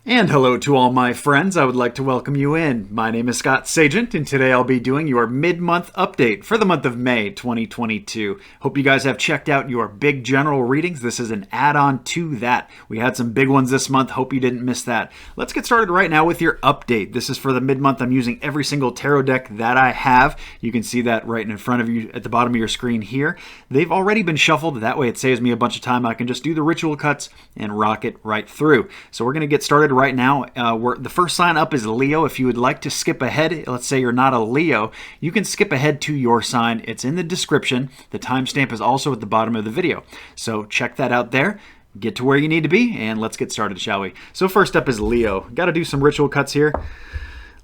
And hello to all my friends. I would like to welcome you in. My name is Scott Sagent, and today I'll be doing your mid-month update for the month of May 2022. Hope you guys have checked out your big general readings. This is an add-on to that. We had some big ones this month. Hope you didn't miss that. Let's get started right now with your update. This is for the mid-month. I'm using every single tarot deck that I have. You can see that right in front of you at the bottom of your screen here. They've already been shuffled. That way it saves me a bunch of time. I can just do the ritual cuts and rock it right through. So we're going to get started right now. The first sign up is Leo. If you would like to skip ahead, let's say you're not a Leo, you can skip ahead to your sign. It's in the description. The timestamp is also at the bottom of the video. So check that out there. Get to where you need to be, and let's get started, shall we? So first up is Leo. Got to do some ritual cuts here.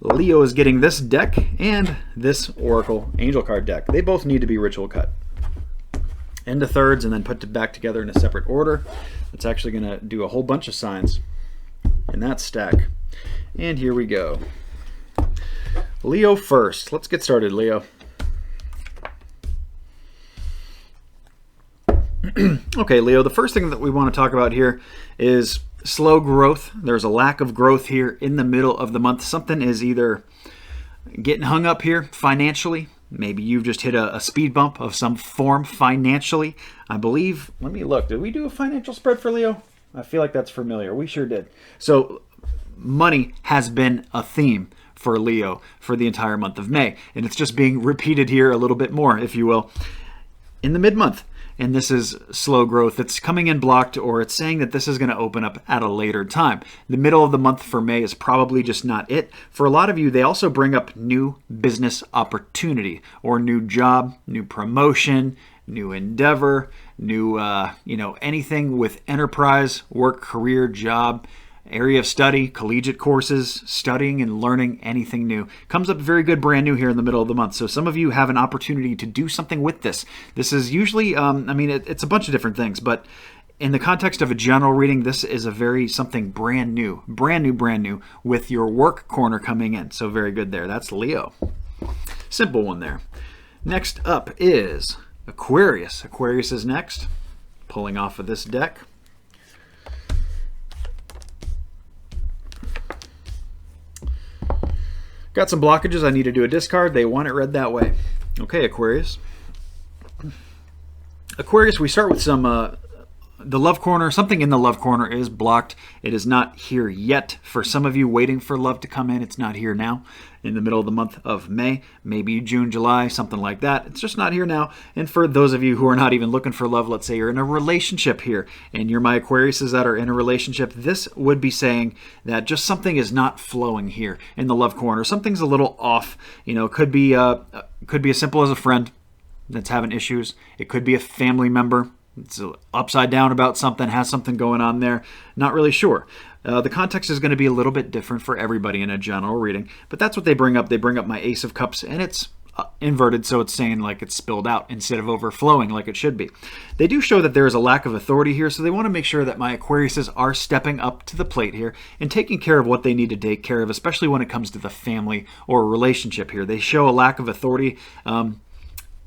Leo is getting this deck and this Oracle Angel card deck. They both need to be ritual cut into thirds and then put back together in a separate order. It's actually going to do a whole bunch of signs in that stack. And here we go. Leo first. Let's get started, Leo. Okay, Leo, the first thing that we want to talk about here is slow growth. There's a lack of growth here in the middle of the month. Something is either getting hung up here financially. Maybe you've just hit a speed bump of some form financially. I believe, let me look. Did we do a financial spread for Leo? I feel like that's familiar. We sure did. So money has been a theme for Leo for the entire month of May. And it's just being repeated here a little bit more, if you will, in the mid-month. And this is slow growth. It's coming in blocked, or it's saying that this is going to open up at a later time. The middle of the month for May is probably just not it. For a lot of you, they also bring up new business opportunity or new job, new promotion, new endeavor, new, anything with enterprise, work, career, job, area of study, collegiate courses, studying and learning anything new. Comes up very good brand new here in the middle of the month. So some of you have an opportunity to do something with this. This is usually, it's a bunch of different things, but in the context of a general reading, this is something brand new with your work corner coming in. So very good there. That's Leo. Simple one there. Next up is Aquarius. Aquarius is next. Pulling off of this deck. Got some blockages. I need to do a discard. They want it read that way. Okay, Aquarius. Aquarius, we start with some the love corner. Something in the love corner is blocked. It is not here yet. For some of you waiting for love to come in, it's not here now. In the middle of the month of May, maybe June, July, something like that. It's just not here now. And for those of you who are not even looking for love, let's say you're in a relationship here and you're my Aquariuses that are in a relationship, this would be saying that just something is not flowing here in the love corner. Something's a little off. Could be as simple as a friend that's having issues. It could be a family member. It's upside down about something, has something going on there. Not really sure. The context is going to be a little bit different for everybody in a general reading, but that's what they bring up. They bring up my Ace of Cups, and it's inverted, so it's saying like it's spilled out instead of overflowing like it should be. They do show that there is a lack of authority here, so they want to make sure that my Aquariuses are stepping up to the plate here and taking care of what they need to take care of, especially when it comes to the family or relationship here. They show a lack of authority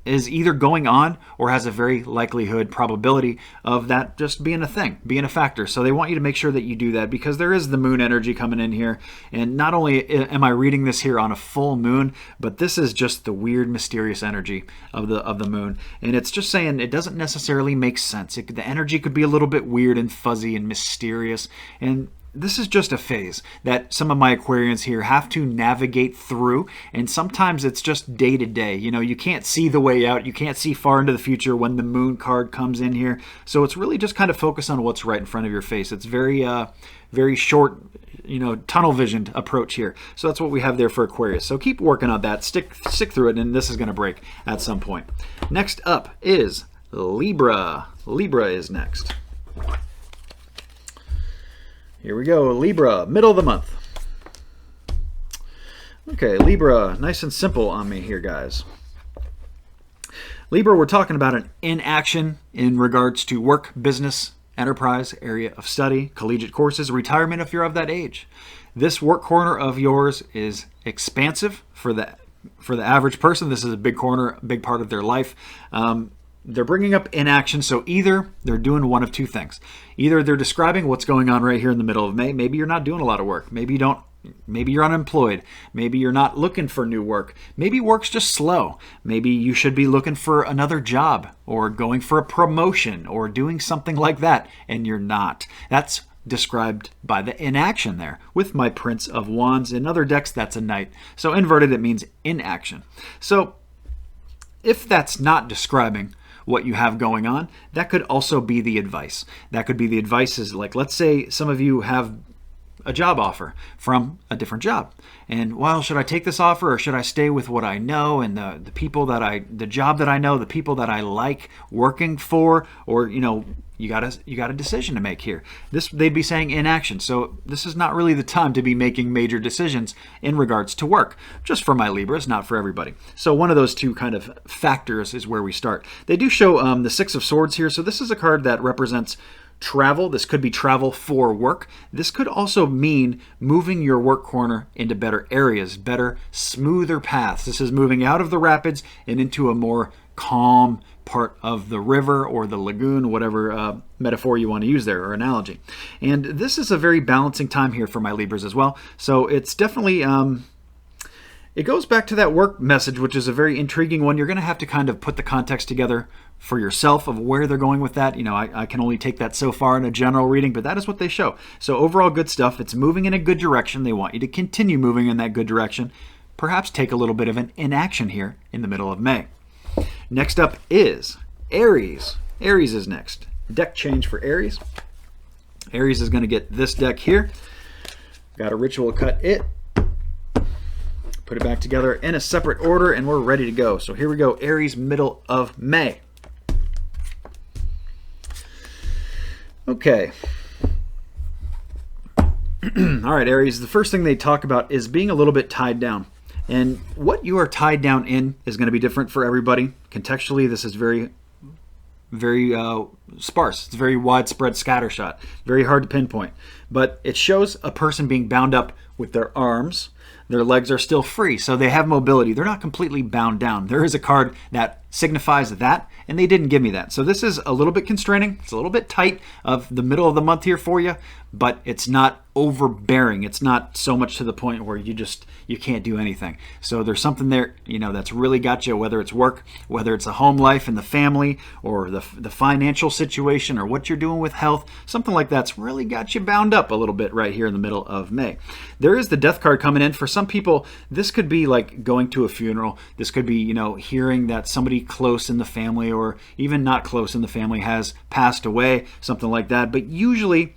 is either going on or has a very probability of that just being a thing, being a factor. So they want you to make sure that you do that because there is the moon energy coming in here. And not only am I reading this here on a full moon, but this is just the weird, mysterious energy of the moon. And it's just saying it doesn't necessarily make sense. The energy could be a little bit weird and fuzzy and mysterious. And this is just a phase that some of my Aquarians here have to navigate through, and sometimes it's just day to day. You can't see the way out. You can't see far into the future when the moon card comes in here. So it's really just kind of focus on what's right in front of your face. It's very short, tunnel visioned approach here. So that's what we have there for Aquarius. So keep working on that. Stick through it, and this is going to break at some point. Next up is Libra. Libra is next. Here we go, Libra, middle of the month. Okay, Libra, nice and simple on me here, guys. Libra, we're talking about an inaction in regards to work, business, enterprise, area of study, collegiate courses, retirement if you're of that age. This work corner of yours is expansive for the average person. This is a big corner, a big part of their life. they're bringing up inaction. So either they're doing one of two things. Either they're describing what's going on right here in the middle of May. Maybe you're not doing a lot of work. Maybe you don't. Maybe you're unemployed. Maybe you're not looking for new work. Maybe work's just slow. Maybe you should be looking for another job or going for a promotion or doing something like that, and you're not. That's described by the inaction there. With my Prince of Wands in other decks, that's a Knight. So inverted, it means inaction. So if that's not describing what you have going on, that could also be the advice. That could be the advice is like, let's say some of you have a job offer from a different job. And well, should I take this offer or should I stay with what I know and the people that the job that I know, the people that I like working for, or you got a decision to make here. They'd be saying inaction. So this is not really the time to be making major decisions in regards to work. Just for my Libras, not for everybody. So one of those two kind of factors is where we start. They do show the Six of Swords here. So this is a card that represents travel. This could be travel for work. This could also mean moving your work corner into better areas, better, smoother paths. This is moving out of the rapids and into a more calm part of the river or the lagoon, whatever metaphor you want to use there or analogy. And this is a very balancing time here for my Libras as well. So it's definitely it goes back to that work message, which is a very intriguing one. You're going to have to kind of put the context together for yourself of where they're going with that. I can only take that so far in a general reading, but that is what they show. So overall good stuff. It's moving in a good direction. They want you to continue moving in that good direction. Perhaps take a little bit of an inaction here in the middle of May. Next up is Aries. Aries is next. Deck change for Aries. Aries is going to get this deck here. Got a ritual cut it. Put it back together in a separate order, and we're ready to go. So here we go, Aries, middle of May. Okay. All right, Aries, the first thing they talk about is being a little bit tied down. And what you are tied down in is going to be different for everybody. Contextually, this is very sparse. It's very widespread scattershot. Very hard to pinpoint. But it shows a person being bound up with their arms. Their legs are still free, so they have mobility. They're not completely bound down. There is a card that signifies that, and they didn't give me that. So this is a little bit constraining. It's a little bit tight of the middle of the month here for you, but it's not overbearing. It's not so much to the point where you can't do anything. So there's something there, that's really got you, whether it's work, whether it's a home life and the family, or the financial situation, or what you're doing with health. Something like that's really got you bound up a little bit right here in the middle of May. There is the death card coming in. For some people, this could be like going to a funeral. This could be, hearing that somebody close in the family or even not close in the family has passed away, something like that. But usually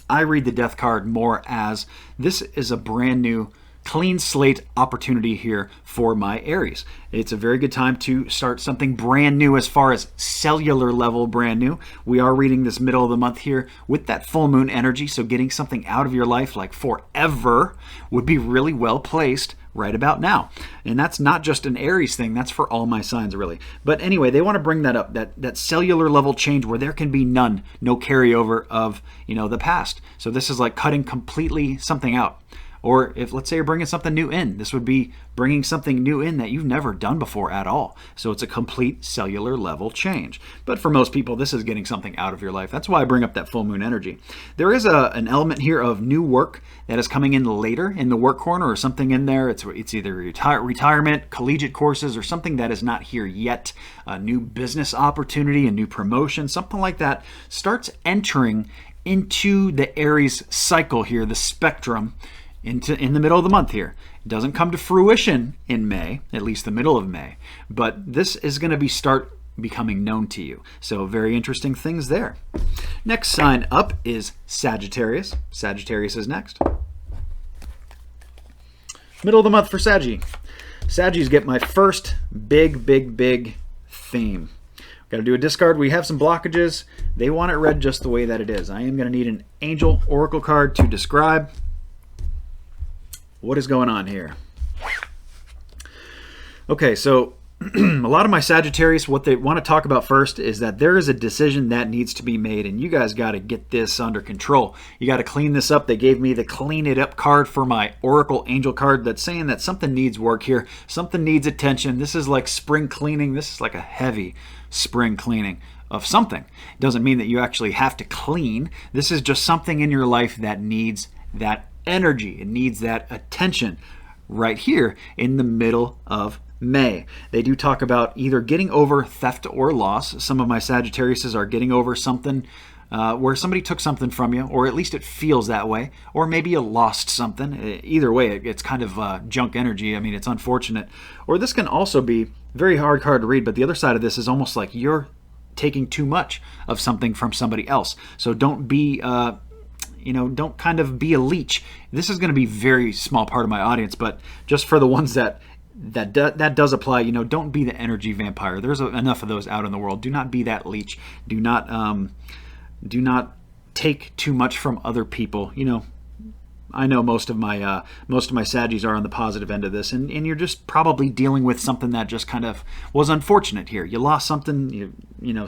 I read the death card more as this is a brand new clean slate opportunity here for my Aries. It's a very good time to start something brand new as far as cellular level brand new. We are reading this middle of the month here with that full moon energy, so getting something out of your life like forever would be really well placed right about now. And that's not just an Aries thing, that's for all my signs really. But anyway, they want to bring that up, that cellular level change where there can be no carryover of the past. So this is like cutting completely something out. Or if, let's say, you're bringing something new in, this would be bringing something new in that you've never done before at all. So it's a complete cellular level change. But for most people, this is getting something out of your life. That's why I bring up that full moon energy. There is an element here of new work that is coming in later in the work corner, or something in there. It's either retirement, collegiate courses, or something that is not here yet. A new business opportunity, a new promotion, something like that starts entering into the Aries cycle here, the spectrum, in the middle of the month here. It doesn't come to fruition in May, at least the middle of May, but this is going to start becoming known to you. So very interesting things there. Next sign up is Sagittarius. Sagittarius is next. Middle of the month for Saggy. Saggies get my first big theme. Got to do a discard. We have some blockages. They want it read just the way that it is. I am going to need an angel oracle card to describe what is going on here. Okay, so a lot of my Sagittarius, what they want to talk about first is that there is a decision that needs to be made, and you guys got to get this under control. You got to clean this up. They gave me the clean it up card for my Oracle Angel card that's saying that something needs work here. Something needs attention. This is like spring cleaning. This is like a heavy spring cleaning of something. It doesn't mean that you actually have to clean. This is just something in your life that needs that energy. It needs that attention right here in the middle of May. They do talk about either getting over theft or loss. Some of my Sagittariuses are getting over something where somebody took something from you, or at least it feels that way, or maybe you lost something. Either way, it's kind of junk energy. I mean, it's unfortunate. Or this can also be very hard card to read, but the other side of this is almost like you're taking too much of something from somebody else. So don't be don't kind of be a leech. This is going to be a very small part of my audience, but just for the ones that does apply, don't be the energy vampire. There's enough of those out in the world. Do not be that leech. Do not take too much from other people. I know most of my Saggies are on the positive end of this, and you're just probably dealing with something that just kind of was unfortunate here. You lost something,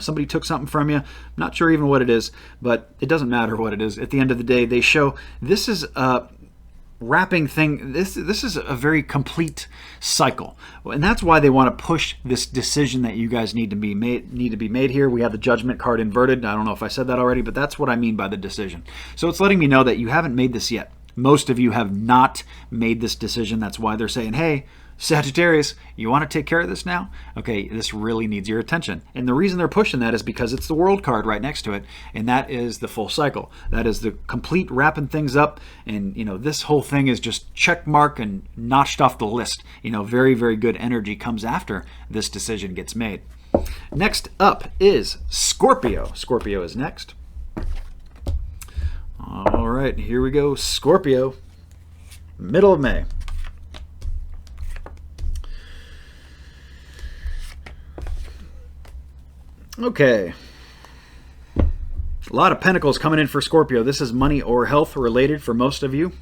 somebody took something from you. I'm not sure even what it is, but it doesn't matter what it is. At the end of the day, they show this is a wrapping thing. This is a very complete cycle, and that's why they want to push this decision that you guys need to be made here. We have the Judgment card inverted. I don't know if I said that already, but that's what I mean by the decision. So it's letting me know that you haven't made this yet. Most of you have not made this decision. That's why they're saying, hey, Sagittarius, you want to take care of this now? Okay, this really needs your attention. And the reason they're pushing that is because it's the World card right next to it, and that is the full cycle. That is the complete wrapping things up, and this whole thing is just check mark and notched off the list. Very, very good energy comes after this decision gets made. Next up is Scorpio. Scorpio is next. All right, here we go. Scorpio, middle of May. Okay. A lot of pentacles coming in for Scorpio. This is money or health related for most of you.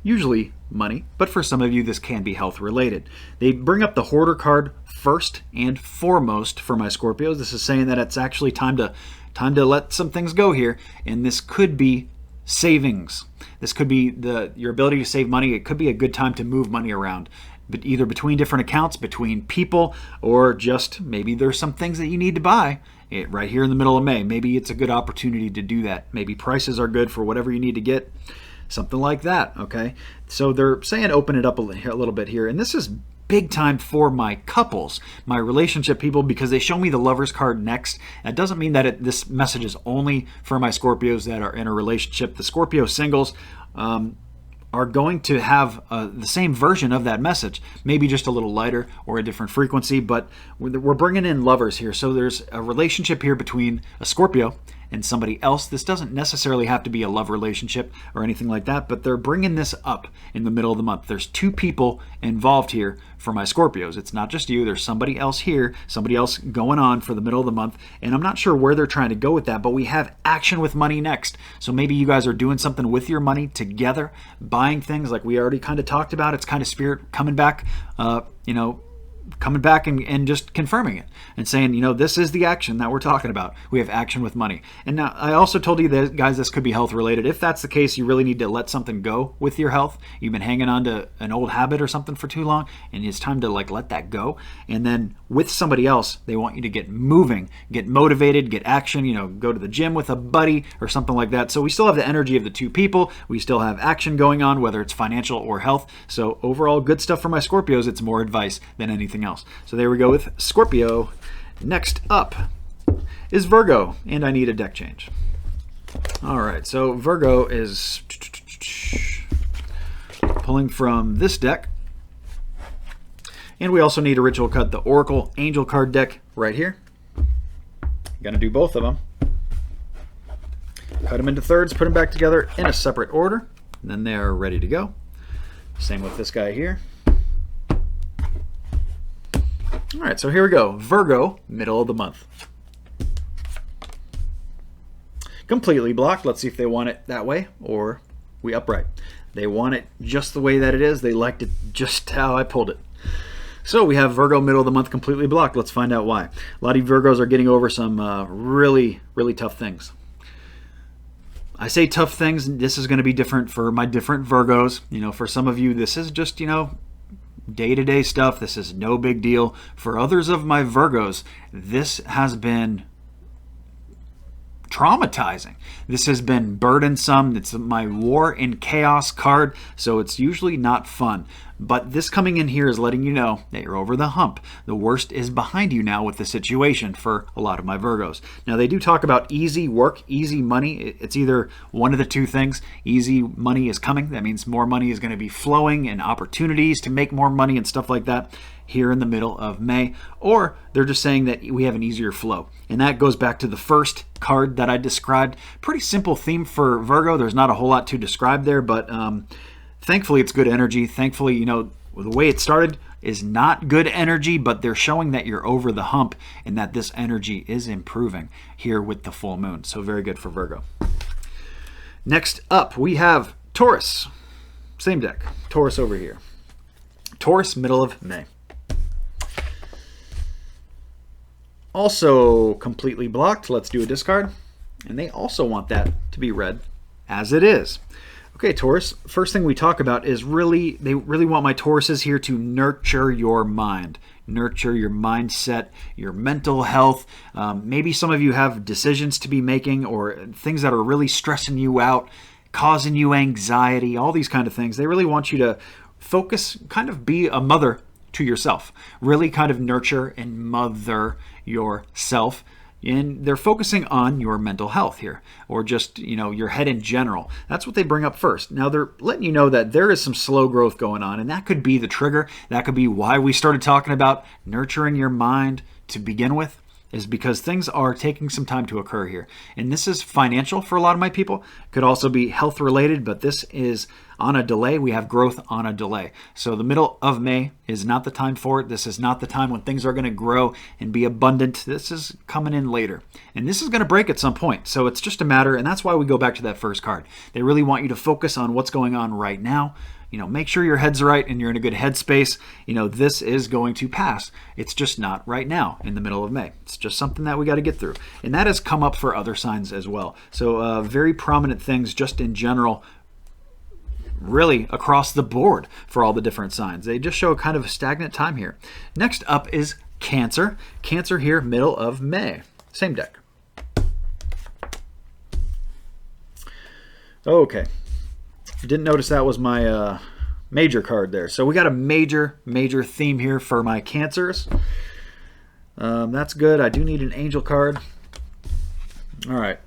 Usually money, but for some of you this can be health related. They bring up the Hoarder card first and foremost for my Scorpios. This is saying that it's actually time to let some things go here, and this could be savings. This could be your ability to save money. It could be a good time to move money around, but either between different accounts, between people, or just maybe there's some things that you need to buy right here in the middle of May. Maybe it's a good opportunity to do that. Maybe prices are good for whatever you need to get, something like that. Okay, so they're saying open it up a little bit here, and this is big time for my couples, my relationship people, because they show me the Lovers card next. That doesn't mean that this message is only for my Scorpios that are in a relationship. The Scorpio singles are going to have the same version of that message, maybe just a little lighter or a different frequency, but we're bringing in lovers here. So there's a relationship here between a Scorpio and somebody else. This doesn't necessarily have to be a love relationship or anything like that, but they're bringing this up in the middle of the month. There's two people involved here for my Scorpios. It's not just you. There's somebody else here, somebody else going on for the middle of the month, and I'm not sure where they're trying to go with that, but we have action with money next. So maybe you guys are doing something with your money together, buying things like we already kind of talked about. It's kind of spirit coming back, coming back and just confirming it and saying, this is the action that we're talking about. We have action with money. And now I also told you that, guys, this could be health related. If that's the case, you really need to let something go with your health. You've been hanging on to an old habit or something for too long, and it's time to let that go. And then with somebody else, they want you to get moving, get motivated, get action, go to the gym with a buddy or something like that. So we still have the energy of the two people. We still have action going on, whether it's financial or health. So overall, good stuff for my Scorpios. It's more advice than anything else. So there we go with Scorpio. Next up is Virgo, and I need a deck change. All right, so Virgo is pulling from this deck, and we also need a ritual cut the Oracle Angel card deck right here. Gonna do both of them. Cut them into thirds, put them back together in a separate order, and then they are ready to go. Same with this guy here. All right, so here we go. Virgo, middle of the month. Completely blocked. Let's see if they want it that way or we upright. They want it just the way that it is. They liked it just how I pulled it. So we have Virgo, middle of the month, completely blocked. Let's find out why. A lot of you Virgos are getting over some really, really tough things. I say tough things. This is going to be different for my different Virgos. For some of you, this is just, day-to-day stuff. This is no big deal. For others of my Virgos, this has been traumatizing. This has been burdensome. It's my war and chaos card, so it's usually not fun. But this coming in here is letting you know that you're over the hump. The worst is behind you now with the situation for a lot of my Virgos. Now, they do talk about easy work, easy money. It's either one of the two things. Easy money is coming. That means more money is going to be flowing and opportunities to make more money and stuff like that here in the middle of May. Or they're just saying that we have an easier flow. And that goes back to the first card that I described. Pretty simple theme for Virgo. There's not a whole lot to describe there, but thankfully it's good energy. Thankfully, you know, the way it started is not good energy, but they're showing that you're over the hump and that this energy is improving here with the full moon. So very good for Virgo. Next up, we have Taurus. Same deck. Taurus over here. Taurus, middle of May. Also completely blocked. Let's do a discard. And they also want that to be read as it is. Okay, Taurus, first thing we talk about is they really want my Tauruses here to nurture your mind. Nurture your mindset, your mental health. Maybe some of you have decisions to be making or things that are really stressing you out, causing you anxiety, all these kind of things. They really want you to focus, kind of be a mother to yourself. Really kind of nurture and mother yourself. And they're focusing on your mental health here, or just, you know, your head in general. That's what they bring up first. Now, they're letting you know that there is some slow growth going on, and that could be the trigger. That could be why we started talking about nurturing your mind to begin with, is because things are taking some time to occur here. And this is financial for a lot of my people. Could also be health related, but this is on a delay. We have growth on a delay. So the middle of May is not the time for it. This is not the time when things are going to grow and be abundant. This is coming in later. And this is going to break at some point. So it's just a matter, and that's why we go back to that first card. They really want you to focus on what's going on right now. You know, make sure your head's right and you're in a good headspace. You know, this is going to pass. It's just not right now in the middle of May. It's just something that we got to get through. And that has come up for other signs as well. So very prominent things just in general, really across the board for all the different signs. They just show kind of a stagnant time here. Next up is Cancer. Cancer here, middle of May. Same deck. Okay. Didn't notice that was my major card there. So we got a major theme here for my Cancers. That's good. I do need an angel card. All right.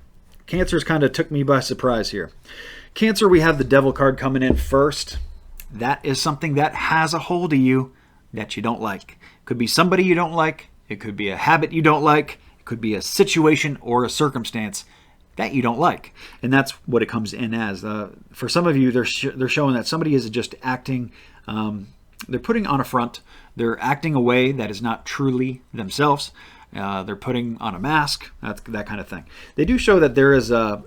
Cancers kind of took me by surprise here. Cancer, we have the Devil card coming in first. That is something that has a hold of you that you don't like. It could be somebody you don't like. It could be a habit you don't like. It could be a situation or a circumstance that you don't like. And that's what it comes in as. For some of you, they're showing that somebody is just acting, they're putting on a front. They're acting a way that is not truly themselves. They're putting on a mask, that kind of thing. They do show that there is a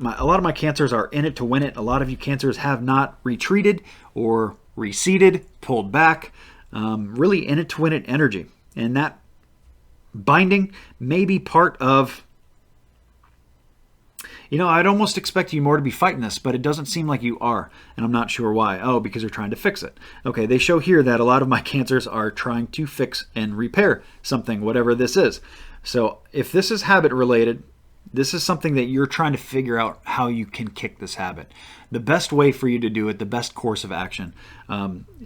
lot of my Cancers are in it to win it. A lot of you Cancers have not retreated or receded, pulled back, really in it to win it energy. And that binding may be part of, you know, I'd almost expect you more to be fighting this, but it doesn't seem like you are, and I'm not sure why. Oh, because you're trying to fix it. Okay, they show here that a lot of my Cancers are trying to fix and repair something, whatever this is. So if this is habit related, this is something that you're trying to figure out how you can kick this habit. The best way for you to do it, the best course of action.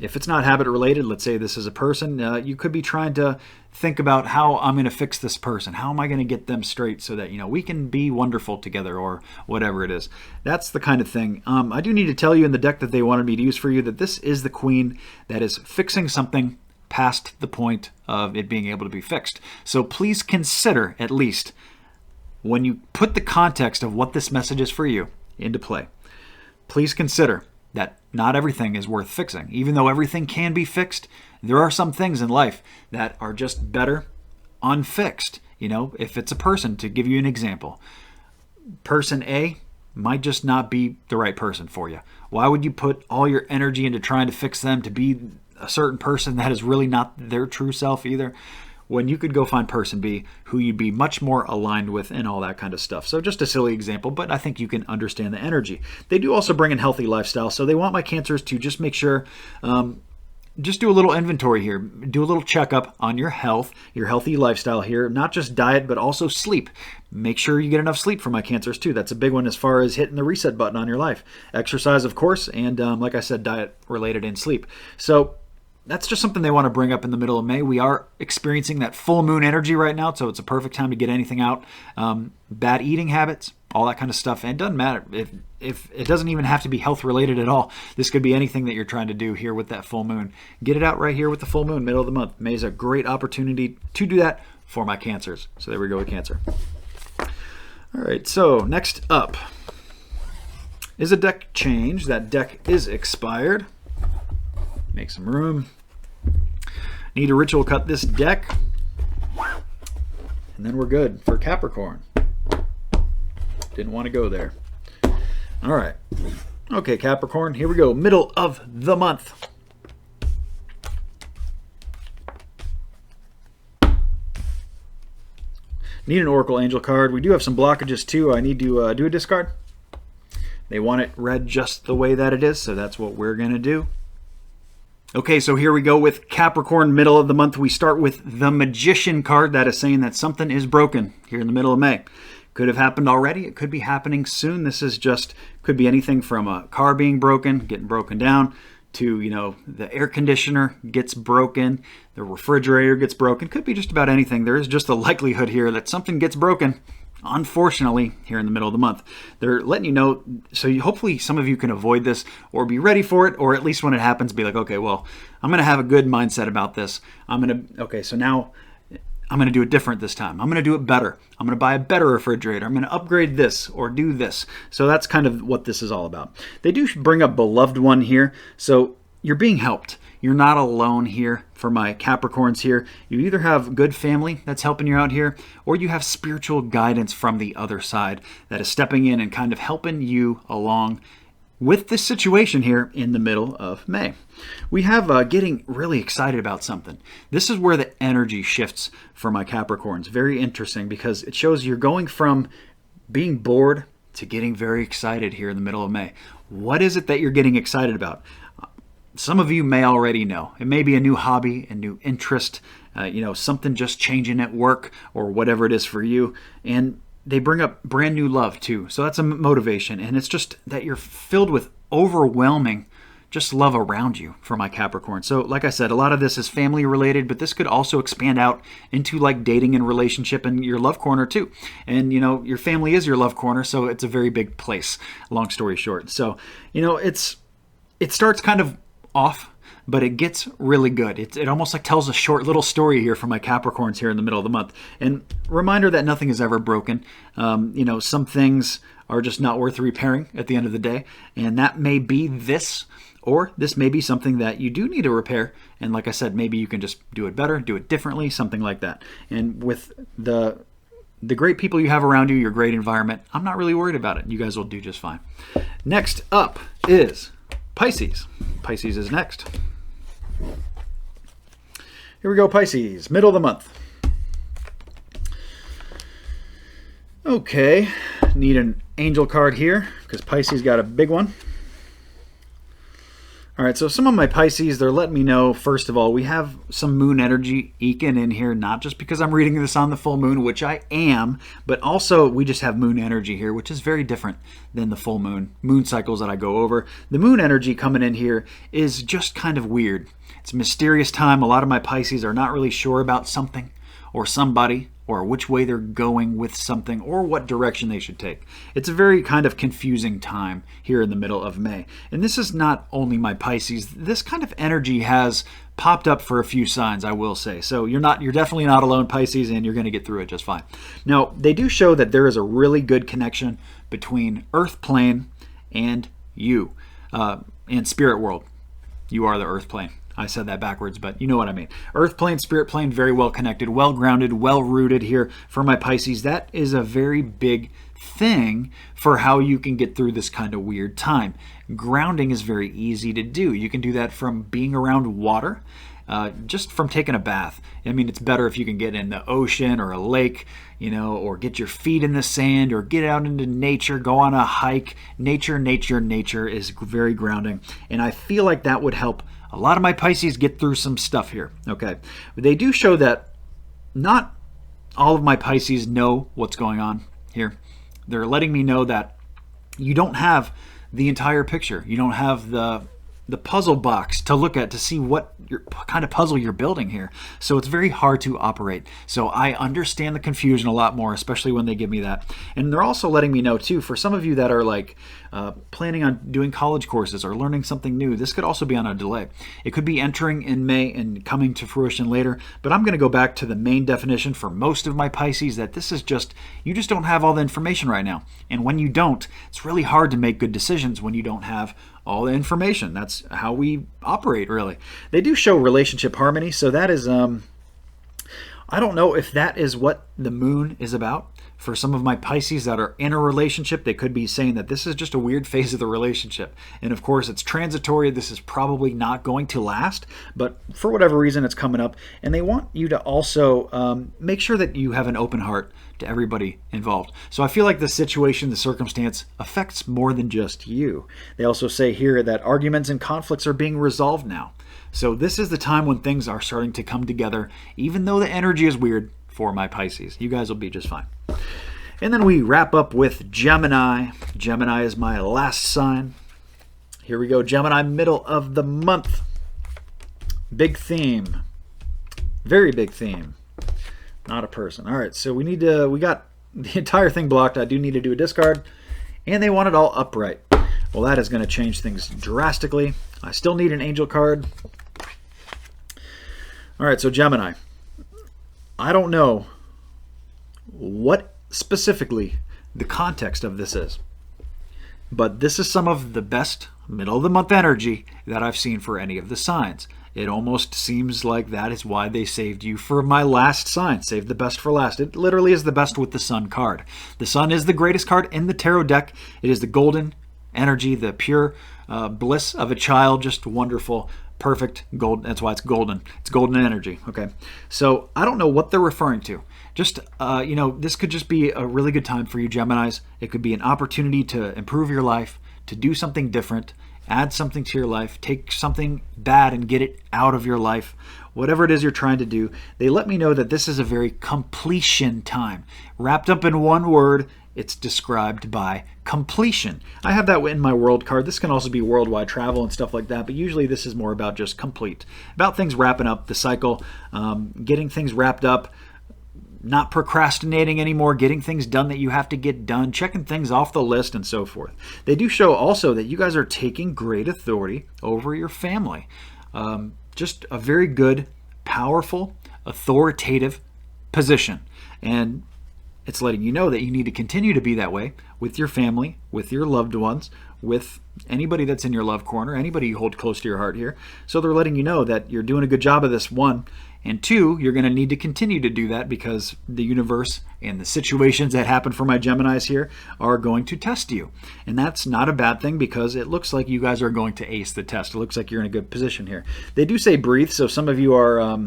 If it's not habit related, let's say this is a person, you could be trying to think about how I'm going to fix this person. How am I going to get them straight so that, you know, we can be wonderful together, or whatever it is. That's the kind of thing. I do need to tell you in the deck that they wanted me to use for you that this is the Queen that is fixing something past the point of it being able to be fixed. So please consider, at least, when you put the context of what this message is for you into play, please consider that not everything is worth fixing. Even though everything can be fixed, there are some things in life that are just better unfixed. You know, if it's a person, to give you an example, person A might just not be the right person for you. Why would you put all your energy into trying to fix them to be a certain person that is really not their true self either, when you could go find person B who you'd be much more aligned with and all that kind of stuff. So just a silly example, but I think you can understand the energy. They do also bring in healthy lifestyle, so they want my Cancers to just make sure just do a little inventory here. Do a little checkup on your health, your healthy lifestyle here, not just diet, but also sleep. Make sure you get enough sleep for my Cancers too. That's a big one as far as hitting the reset button on your life. Exercise, of course, and like I said, diet related and sleep. So that's just something they want to bring up in the middle of May. We are experiencing that full moon energy right now, so it's a perfect time to get anything out. Bad eating habits, all that kind of stuff. And it doesn't matter if it doesn't even have to be health related at all. This could be anything that you're trying to do here with that full moon. Get it out right here with the full moon, middle of the month. May is a great opportunity to do that for my Cancers. So there we go with Cancer. All right, so next up is a deck change. That deck is expired. Make some room. Need to ritual cut this deck. And then we're good for Capricorn. Didn't want to go there. All right. Okay, Capricorn, here we go. Middle of the month. Need an Oracle Angel card. We do have some blockages too. I need to do a discard. They want it read just the way that it is, so that's what we're going to do. Okay, so here we go with Capricorn, middle of the month. We start with the Magician card. That is saying that something is broken here in the middle of May. Could have happened already. It could be happening soon. This is just, could be anything from a car being broken, getting broken down, to, you know, the air conditioner gets broken, the refrigerator gets broken. Could be just about anything. There is just a likelihood here that something gets broken, unfortunately, here in the middle of the month. They're letting you know, so hopefully some of you can avoid this or be ready for it, or at least when it happens, be like, okay, well, I'm going to have a good mindset about this. Okay, so now I'm going to do it different this time. I'm going to do it better. I'm going to buy a better refrigerator. I'm going to upgrade this or do this. So that's kind of what this is all about. They do bring up beloved one here. So you're being helped. You're not alone here for my Capricorns here. You either have good family that's helping you out here, or you have spiritual guidance from the other side that is stepping in and kind of helping you along with this situation here in the middle of May. We have getting really excited about something. This is where the energy shifts for my Capricorns. Very interesting because it shows you're going from being bored to getting very excited here in the middle of May. What is it that you're getting excited about? Some of you may already know. It may be a new hobby, a new interest, something just changing at work or whatever it is for you. And they bring up brand new love too. So that's a motivation. And it's just that you're filled with overwhelming just love around you for my Capricorn. So like I said, a lot of this is family related, but this could also expand out into like dating and relationship and your love corner too. And your family is your love corner, so it's a very big place, long story short. So, it starts kind of off, but it gets really good. It almost like tells a short little story here for my Capricorns here in the middle of the month. And reminder that nothing is ever broken. Some things are just not worth repairing at the end of the day. And that may be this, or this may be something that you do need to repair. And like I said, maybe you can just do it better, do it differently, something like that. And with the great people you have around you, your great environment, I'm not really worried about it. You guys will do just fine. Next up is Pisces. Pisces is next. Here we go, Pisces, middle of the month. Okay, need an angel card here because Pisces got a big one. All right, so some of my Pisces, they're letting me know, first of all, we have some moon energy eking in here, not just because I'm reading this on the full moon, which I am, but also we just have moon energy here, which is very different than the full moon cycles that I go over. The moon energy coming in here is just kind of weird. It's a mysterious time. A lot of my Pisces are not really sure about something or somebody, or which way they're going with something, or what direction they should take. It's a very kind of confusing time here in the middle of May. And this is not only my Pisces. This kind of energy has popped up for a few signs, I will say. So you're definitely not alone, Pisces, and you're going to get through it just fine. Now, they do show that there is a really good connection between Earth plane and you, and spirit world. You are the Earth plane. I said that backwards, but you know what I mean. Earth plane, spirit plane, very well connected, well grounded, well rooted here for my Pisces. That is a very big thing for how you can get through this kind of weird time. Grounding is very easy to do. You can do that from being around water. just from taking a bath. I mean, it's better if you can get in the ocean or a lake, you know, or get your feet in the sand or get out into nature, go on a hike. Nature is very grounding. And I feel like that would help a lot of my Pisces get through some stuff here. Okay. But they do show that not all of my Pisces know what's going on here. They're letting me know that you don't have the entire picture. You don't have the puzzle box to look at to see what kind of puzzle you're building here. So it's very hard to operate. So I understand the confusion a lot more, especially when they give me that. And they're also letting me know too, for some of you that are like planning on doing college courses or learning something new, this could also be on a delay. It could be entering in May and coming to fruition later, but I'm going to go back to the main definition for most of my Pisces, that this is just, you just don't have all the information right now. And when you don't, it's really hard to make good decisions when you don't have all the information. That's how we operate, really. They do show relationship harmony, so that is, I don't know if that is what the moon is about. For some of my Pisces that are in a relationship, they could be saying that this is just a weird phase of the relationship. And of course, it's transitory. This is probably not going to last, but for whatever reason, it's coming up. And they want you to also make sure that you have an open heart to everybody involved. So I feel like the situation, the circumstance affects more than just you. They also say here that arguments and conflicts are being resolved now. So this is the time when things are starting to come together, even though the energy is weird for my Pisces. You guys will be just fine. And then we wrap up with Gemini. Gemini is my last sign. Here we go. Gemini, middle of the month. Big theme. Very big theme. Not a person. All right, so we got the entire thing blocked. I do need to do a discard. And they want it all upright. Well, that is going to change things drastically. I still need an angel card. All right, so Gemini. I don't know what specifically the context of this is, but this is some of the best middle of the month energy that I've seen for any of the signs. It almost seems like that is why they saved you for my last sign. Saved the best for last. It literally is the best with the Sun card. The Sun is the greatest card in the tarot deck. It is the golden energy, the pure bliss of a child, just wonderful. Perfect gold. That's why it's golden. It's golden energy. Okay. So I don't know what they're referring to. Just, this could just be a really good time for you Geminis. It could be an opportunity to improve your life, to do something different, add something to your life, take something bad and get it out of your life. Whatever it is you're trying to do, they let me know that this is a very completion time. Wrapped up in one word, it's described by completion. I have that in my world card. This can also be worldwide travel and stuff like that, but usually this is more about just complete. About things wrapping up the cycle, getting things wrapped up, not procrastinating anymore, getting things done that you have to get done, checking things off the list, and so forth. They do show also that you guys are taking great authority over your family. Just a very good, powerful, authoritative position. And it's letting you know that you need to continue to be that way with your family, with your loved ones, with anybody that's in your love corner, anybody you hold close to your heart here. So they're letting you know that you're doing a good job of this, one. And two, you're going to need to continue to do that because the universe and the situations that happen for my Geminis here are going to test you. And that's not a bad thing because it looks like you guys are going to ace the test. It looks like you're in a good position here. They do say breathe, so some of you are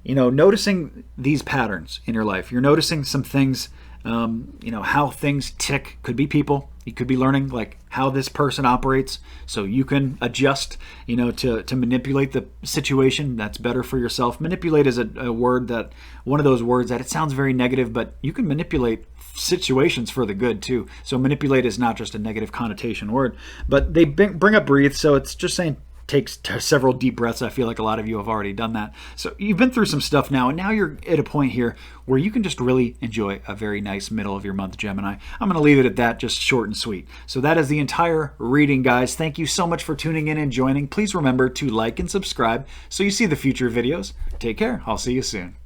noticing these patterns in your life. You're noticing some things, how things tick. Could be people. You could be learning like how this person operates so you can adjust, to manipulate the situation that's better for yourself. Manipulate is a word that, one of those words that it sounds very negative, but you can manipulate situations for the good too. So manipulate is not just a negative connotation word, but they bring up breathe. So it's just saying, takes several deep breaths. I feel like a lot of you have already done that. So you've been through some stuff now, and now you're at a point here where you can just really enjoy a very nice middle of your month, Gemini. I'm going to leave it at that, just short and sweet. So that is the entire reading, guys. Thank you so much for tuning in and joining. Please remember to like and subscribe so you see the future videos. Take care. I'll see you soon.